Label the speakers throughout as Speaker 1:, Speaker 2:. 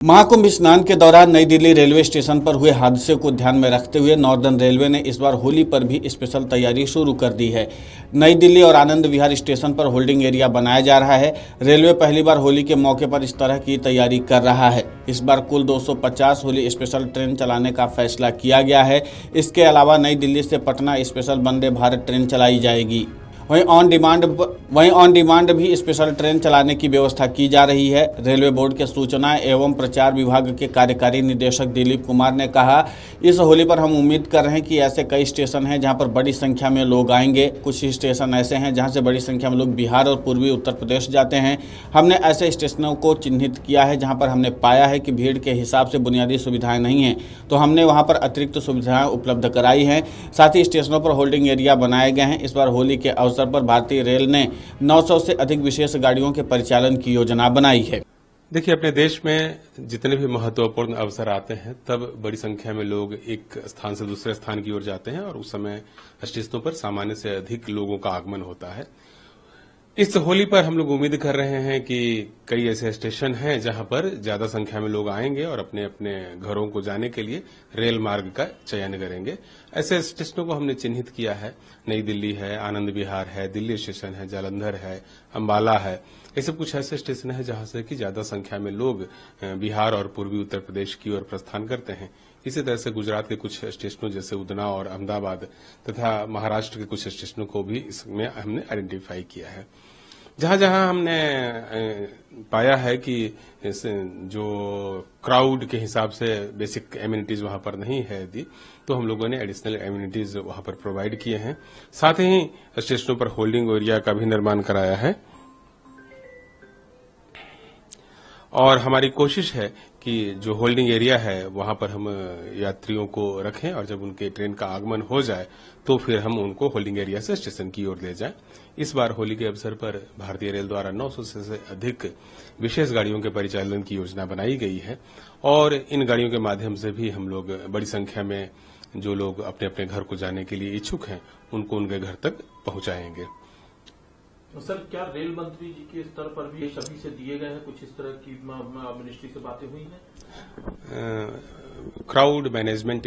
Speaker 1: महाकुंभ स्नान के दौरान नई दिल्ली रेलवे स्टेशन पर हुए हादसे को ध्यान में रखते हुए नॉर्दर्न रेलवे ने इस बार होली पर भी स्पेशल तैयारी शुरू कर दी है। नई दिल्ली और आनंद विहार स्टेशन पर होल्डिंग एरिया बनाया जा रहा है। रेलवे पहली बार होली के मौके पर इस तरह की तैयारी कर रहा है। इस बार कुल 250 होली स्पेशल ट्रेन चलाने का फैसला किया गया है। इसके अलावा नई दिल्ली से पटना स्पेशल वंदे भारत ट्रेन चलाई जाएगी। वहीं ऑन डिमांड भी स्पेशल ट्रेन चलाने की व्यवस्था की जा रही है। रेलवे बोर्ड के सूचना एवं प्रचार विभाग के कार्यकारी निदेशक दिलीप कुमार ने कहा, इस होली पर हम उम्मीद कर रहे हैं कि ऐसे कई स्टेशन हैं जहां पर बड़ी संख्या में लोग आएंगे। कुछ स्टेशन ऐसे हैं जहां से बड़ी संख्या में लोग बिहार और पूर्वी उत्तर प्रदेश जाते हैं। हमने ऐसे स्टेशनों को चिन्हित किया है जहाँ पर हमने पाया है कि भीड़ के हिसाब से बुनियादी सुविधाएँ नहीं हैं, तो हमने वहाँ पर अतिरिक्त सुविधाएँ उपलब्ध कराई हैं। साथ ही स्टेशनों पर होल्डिंग एरिया बनाए गए हैं। इस बार होली के अवसर पर भारतीय रेल ने 900 से अधिक विशेष गाड़ियों के परिचालन की योजना बनाई है।
Speaker 2: देखिए, अपने देश में जितने भी महत्वपूर्ण अवसर आते हैं तब बड़ी संख्या में लोग एक स्थान से दूसरे स्थान की ओर जाते हैं और उस समय स्टेशनों पर सामान्य से अधिक लोगों का आगमन होता है। इस होली पर हम लोग उम्मीद कर रहे हैं कि कई ऐसे स्टेशन हैं जहां पर ज्यादा संख्या में लोग आएंगे और अपने अपने घरों को जाने के लिए रेल मार्ग का चयन करेंगे। ऐसे स्टेशनों को हमने चिन्हित किया है। नई दिल्ली है, आनंद विहार है, दिल्ली स्टेशन है, जालंधर है, अंबाला है। ये सब कुछ ऐसे स्टेशन है जहां से कि ज्यादा संख्या में लोग बिहार और पूर्वी उत्तर प्रदेश की ओर प्रस्थान करते हैं। इसी तरह से गुजरात के कुछ स्टेशनों जैसे उदना और अहमदाबाद तथा महाराष्ट्र के कुछ स्टेशनों को भी इसमें हमने आइडेंटिफाई किया है। जहां जहां हमने पाया है कि जो क्राउड के हिसाब से बेसिक एमिनिटीज वहां पर नहीं है यदि, तो हम लोगों ने एडिशनल एमिनिटीज वहां पर प्रोवाइड किए हैं। साथ ही स्टेशनों पर होल्डिंग एरिया का भी निर्माण कराया है और हमारी कोशिश है कि जो होल्डिंग एरिया है वहां पर हम यात्रियों को रखें और जब उनके ट्रेन का आगमन हो जाए तो फिर हम उनको होल्डिंग एरिया से स्टेशन की ओर ले जाएं। इस बार होली के अवसर पर भारतीय रेल द्वारा 900 से अधिक विशेष गाड़ियों के परिचालन की योजना बनाई गई है और इन गाड़ियों के माध्यम से भी हम लोग बड़ी संख्या में जो लोग अपने अपने घर को जाने के लिए इच्छुक हैं उनको उनके घर तक पहुंचाएंगे।
Speaker 3: तो सर, क्या रेल मंत्री जी के स्तर पर भी सभी से दिए गए हैं, कुछ इस तरह की मिनिस्ट्री से बातें हुई हैं?
Speaker 2: क्राउड मैनेजमेंट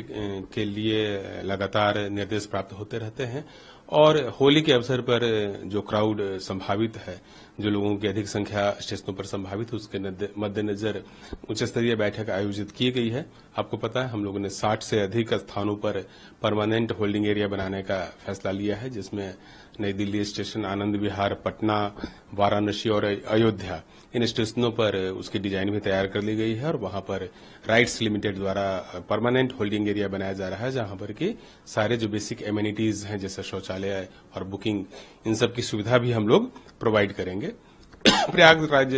Speaker 2: के लिए लगातार निर्देश प्राप्त होते रहते हैं और होली के अवसर पर जो क्राउड संभावित है, जो लोगों की अधिक संख्या स्टेशनों पर संभावित है, उसके मद्देनजर उच्च स्तरीय बैठक आयोजित की गई है। आपको पता है, हम लोगों ने 60 से अधिक स्थानों पर परमानेंट होल्डिंग एरिया बनाने का फैसला लिया है, जिसमें नई दिल्ली स्टेशन, आनंद विहार, पटना, वाराणसी और अयोध्या, इन स्टेशनों पर उसकी डिजाइन भी तैयार कर ली गई है और वहां पर राइट्स लिमिटेड द्वारा परमानेंट होल्डिंग एरिया बनाया जा रहा है, जहां पर कि सारे जो बेसिक एमिनिटीज हैं जैसे शौचालय और बुकिंग, इन सब की सुविधा भी हम लोग प्रोवाइड करेंगे। प्रयागराज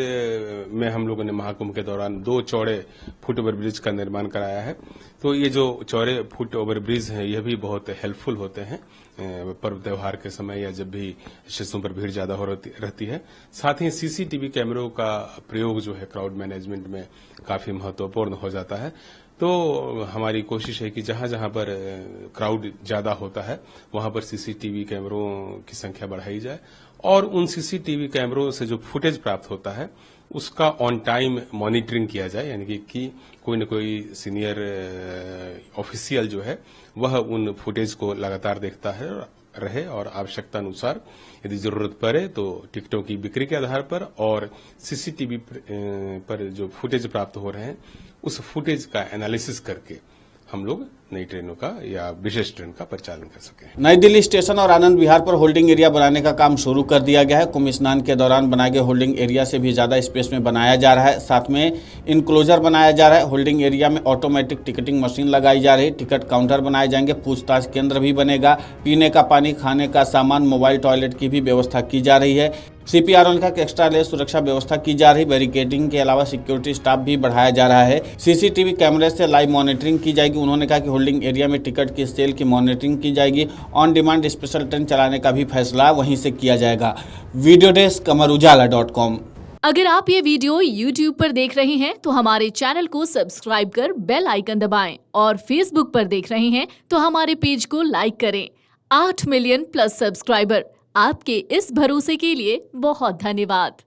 Speaker 2: में हम लोगों ने महाकुंभ के दौरान 2 चौड़े फुट ओवर ब्रिज का निर्माण कराया है। तो ये जो चौड़े फुट ओवर ब्रिज हैं यह भी बहुत हेल्पफुल होते हैं पर्व त्योहार के समय या जब भी स्टेशनों पर भीड़ ज्यादा हो रहती है। साथ ही सीसीटीवी कैमरों का प्रयोग जो है क्राउड मैनेजमेंट में काफी महत्वपूर्ण हो जाता है। तो हमारी कोशिश है कि जहां जहां पर क्राउड ज्यादा होता है वहां पर सीसीटीवी कैमरों की संख्या बढ़ाई जाए और उन सीसीटीवी कैमरों से जो फुटेज प्राप्त होता है उसका ऑन टाइम मॉनिटरिंग किया जाए, यानी कि कोई न कोई सीनियर ऑफिशियल जो है वह उन फुटेज को लगातार देखता है रहे और आवश्यकता अनुसार यदि जरूरत पड़े तो टिकटों की बिक्री के आधार पर और सीसीटीवी पर जो फुटेज प्राप्त हो रहे हैं उस फुटेज का एनालिसिस करके हम लोग नई ट्रेनों का या विशेष ट्रेन का परिचालन कर सकें।
Speaker 1: नई दिल्ली स्टेशन और आनंद विहार पर होल्डिंग एरिया बनाने का काम शुरू कर दिया गया है। कुंभ स्नान के दौरान बनाए गए होल्डिंग एरिया से भी ज्यादा स्पेस में बनाया जा रहा है। साथ में इनक्लोजर बनाया जा रहा है। होल्डिंग एरिया में ऑटोमेटिक टिकटिंग मशीन लगाई जा रही है। टिकट काउंटर बनाए जाएंगे। पूछताछ केंद्र भी बनेगा। पीने का पानी, खाने का सामान, मोबाइल टॉयलेट की भी व्यवस्था की जा रही है। CPRO का एक्स्ट्रा लेस सुरक्षा व्यवस्था की जा रही। बैरिकेडिंग के अलावा सिक्योरिटी स्टाफ भी बढ़ाया जा रहा है। सीसीटीवी कैमरे से लाइव मॉनिटरिंग की जाएगी। उन्होंने कहा कि होल्डिंग एरिया में टिकट की सेल की मॉनिटरिंग की जाएगी। ऑन डिमांड स्पेशल ट्रेन चलाने का भी फैसला वहीं से किया जाएगा। Video desk amarujala.com।
Speaker 4: अगर आप ये वीडियो YouTube पर देख रहे हैं तो हमारे चैनल को सब्सक्राइब कर बेल आइकन दबाएं और Facebook पर देख रहे हैं तो हमारे पेज को लाइक करें। 8 मिलियन प्लस सब्सक्राइबर, आपके इस भरोसे के लिए बहुत धन्यवाद।